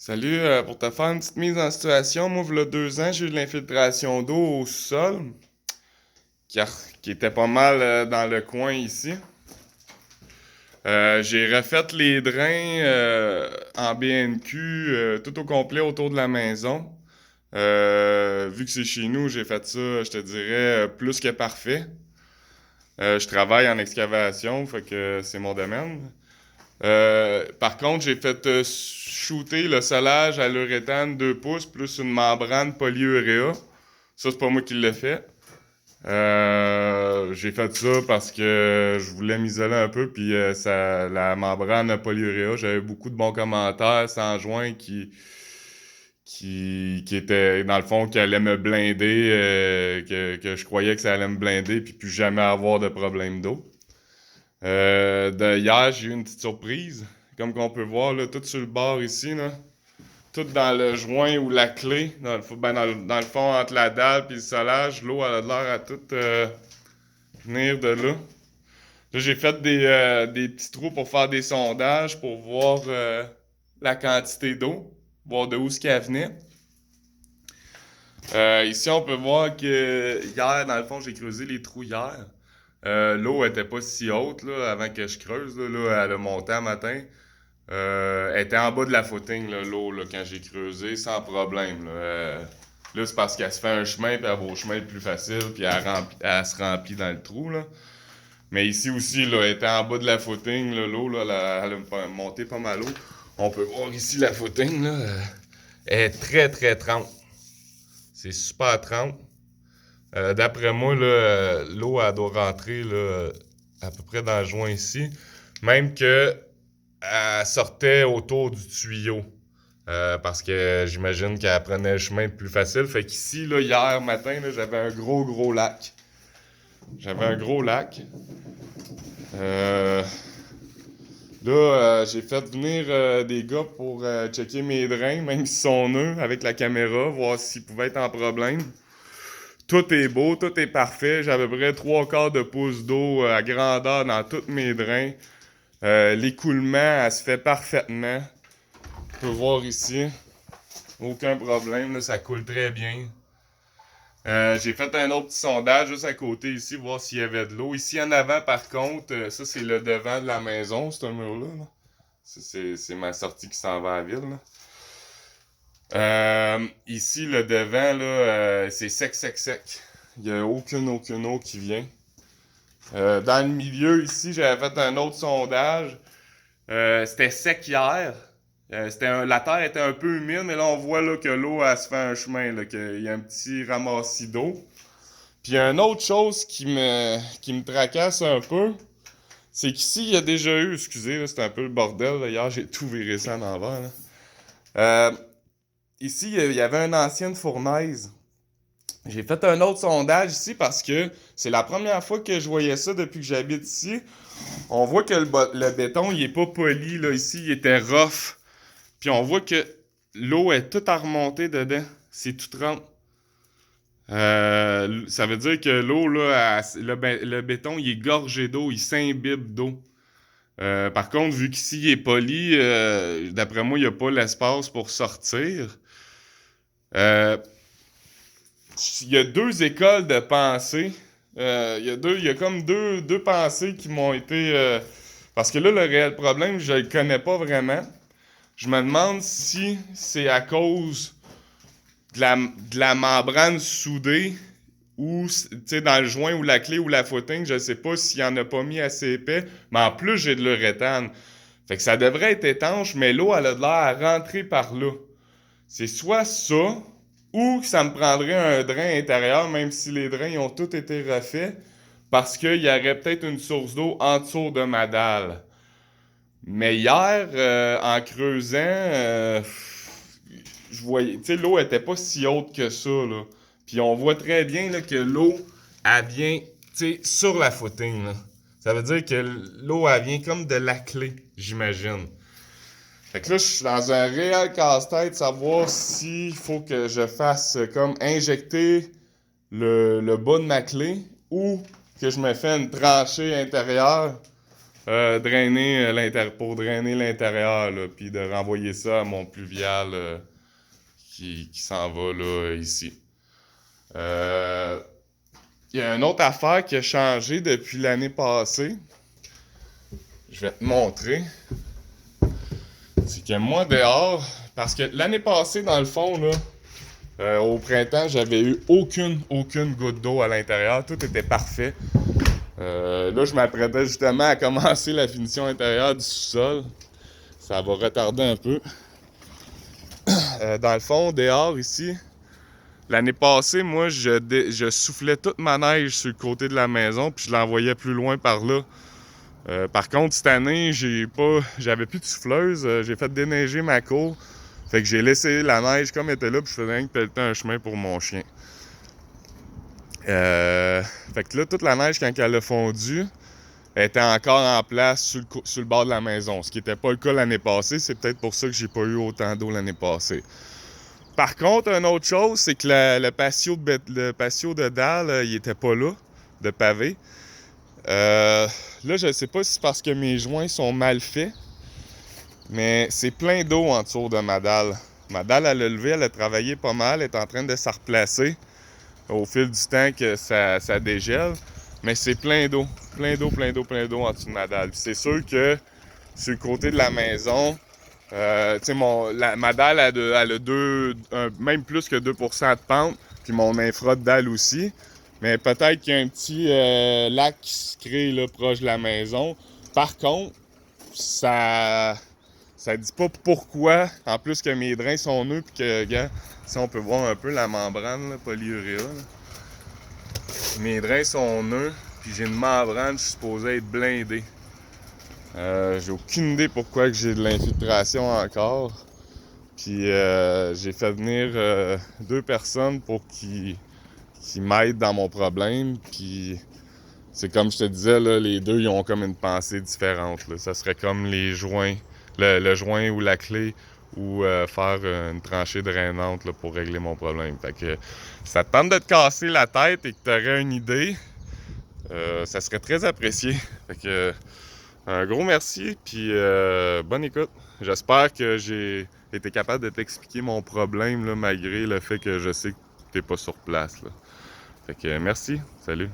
Salut, pour te faire une petite mise en situation, moi, il y a 2 ans, j'ai eu de l'infiltration d'eau au sol, qui, qui était pas mal dans le coin ici. J'ai refait les drains en BNQ tout au complet autour de la maison. Vu que c'est chez nous, j'ai fait ça, je te dirais, plus que parfait. Je travaille en excavation, fait que c'est mon domaine. Par contre, j'ai fait shooter le solage à l'uréthane 2 pouces plus une membrane polyuréa. Ça, c'est pas moi qui l'ai fait. J'ai fait ça parce que je voulais m'isoler un peu, puis la membrane polyuréa, j'avais beaucoup de bons commentaires sans joint qui étaient, dans le fond, qui allaient me blinder, que je croyais que ça allait me blinder, puis plus jamais avoir de problème d'eau. Hier, j'ai eu une petite surprise. Comme qu'on peut voir, là, tout sur le bord ici, là. Tout dans le joint ou la clé, dans le fond, entre la dalle et le solage, l'eau elle a l'air à tout venir de là. Là, j'ai fait des petits trous pour faire des sondages pour voir la quantité d'eau, voir de où ce qu'elle venait. Ici, on peut voir que hier, dans le fond, j'ai creusé les trous hier. L'eau était pas si haute là, avant que je creuse. Là, elle a monté un matin. Elle était en bas de la footing, là, l'eau, là, quand j'ai creusé, sans problème. Là, c'est parce qu'elle se fait un chemin, puis elle va au chemin le plus facile, puis elle se remplit dans le trou. Là. Mais ici aussi, là, elle était en bas de la footing, là, l'eau, là, elle a monté pas mal haut. On peut voir ici la footing, là, elle est très, très trempe. C'est super trempe. D'après moi, là, l'eau, elle doit rentrer là, à peu près dans le joint ici. Même que elle sortait autour du tuyau. Parce que j'imagine qu'elle prenait le chemin plus facile. Fait qu'ici, là, hier matin, là, j'avais un gros lac. J'avais un gros lac. Là, j'ai fait venir des gars pour checker mes drains, même s'ils sont nœuds, avec la caméra, voir s'ils pouvaient être en problème. Tout est beau, tout est parfait. J'ai à peu près 3/4 de pouce d'eau à grandeur dans tous mes drains. L'écoulement, elle se fait parfaitement. On peut voir ici. Aucun problème, là, ça coule très bien. J'ai fait un autre petit sondage juste à côté ici, voir s'il y avait de l'eau. Ici en avant, par contre, ça c'est le devant de la maison, ce mur-là. Là. C'est ma sortie qui s'en va à la ville. Là. Ici, le devant, là, c'est sec. Il n'y a aucune eau qui vient. Dans le milieu, ici, j'avais fait un autre sondage. C'était sec hier. La terre était un peu humide, mais là, on voit là, que l'eau, elle se fait un chemin, là, qu'il y a un petit ramassis d'eau. Puis, il y a une autre chose qui me tracasse un peu, c'est qu'ici, il y a déjà eu, excusez, c'était un peu le bordel, là, hier, j'ai tout viré ça en l'envers. Là. Euh, Ici, il y avait une ancienne fournaise. J'ai fait un autre sondage ici parce que c'est la première fois que je voyais ça depuis que j'habite ici. On voit que le béton, il est pas poli, là, ici, il était rough. Puis on voit que l'eau est toute à remonter dedans. C'est tout trempe. Ça veut dire que l'eau, là, le béton, il est gorgé d'eau, il s'imbibe d'eau. Par contre, vu qu'ici, il est poli, d'après moi, il n'y a pas l'espace pour sortir. Euh, il y a 2 écoles de pensée. Il y a comme deux pensées qui m'ont été... parce que là, le réel problème, je le connais pas vraiment. Je me demande si c'est à cause de la membrane soudée ou, tu sais, dans le joint ou la clé ou la footing, je sais pas s'il y en a pas mis assez épais, mais en plus, j'ai de l'uréthane. Fait que ça devrait être étanche, mais l'eau, elle a de l'air à rentrer par là. C'est soit ça, ou que ça me prendrait un drain intérieur, même si les drains ils ont tous été refaits, parce qu'il y aurait peut-être une source d'eau en dessous de ma dalle. Mais hier, en creusant, je voyais, tu sais, l'eau était pas si haute que ça, là. Puis on voit très bien là, que l'eau, elle vient, tu sais, sur la footing, là. Ça veut dire que l'eau, elle vient comme de la clé, j'imagine. Fait que là, je suis dans un réel casse-tête, savoir s'il faut que je fasse comme injecter le bas de ma clé ou que je me fais une tranchée intérieure pour drainer l'intérieur, là, puis de renvoyer ça à mon pluvial qui s'en va là, ici. Il y a une autre affaire qui a changé depuis l'année passée. Je vais te montrer. C'est que moi, dehors, parce que l'année passée, dans le fond, là, au printemps, j'avais eu aucune goutte d'eau à l'intérieur. Tout était parfait. Là, je m'apprêtais justement à commencer la finition intérieure du sous-sol. Ça va retarder un peu. Dans le fond, dehors, ici, l'année passée, moi, je soufflais toute ma neige sur le côté de la maison, puis je l'envoyais plus loin par là. Par contre, cette année, j'avais plus de souffleuse. J'ai fait déneiger ma cour. Fait que j'ai laissé la neige comme elle était là, puis je faisais rien que pelleter un chemin pour mon chien. Fait que là, toute la neige, quand elle a fondu, elle était encore en place sur le bord de la maison. Ce qui n'était pas le cas l'année passée. C'est peut-être pour ça que j'ai pas eu autant d'eau l'année passée. Par contre, une autre chose, c'est que le patio de dalle, il était pas là, de pavé. Là, je sais pas si c'est parce que mes joints sont mal faits, mais c'est plein d'eau en dessous de ma dalle. Ma dalle, elle a levé, elle a travaillé pas mal, elle est en train de se replacer au fil du temps que ça dégèle. Mais c'est plein d'eau en dessous de ma dalle. Puis c'est sûr que sur le côté de la maison, tu sais, ma dalle a même plus que 2% de pente, puis mon infra de dalle aussi. Mais peut-être qu'il y a un petit lac qui se crée là, proche de la maison. Par contre, ça dit pas pourquoi, en plus que mes drains sont nœuds, puis que, regarde, si on peut voir un peu la membrane là, polyuréa. Mes drains sont nœuds, puis j'ai une membrane, je suis supposé être blindé. J'ai aucune idée pourquoi que j'ai de l'infiltration encore. Puis j'ai fait venir 2 personnes pour qu'ils m'aident dans mon problème. Puis c'est comme je te disais, là, les deux, ils ont comme une pensée différente. Là. Ça serait comme les joints, le joint ou la clé, ou faire une tranchée drainante là, pour régler mon problème. Fait que ça te tente de te casser la tête et que tu aurais une idée, ça serait très apprécié. Fait que un gros merci, puis bonne écoute. J'espère que j'ai été capable de t'expliquer mon problème, là, malgré le fait que je sais que t'es pas sur place. Là. Fait que merci, salut.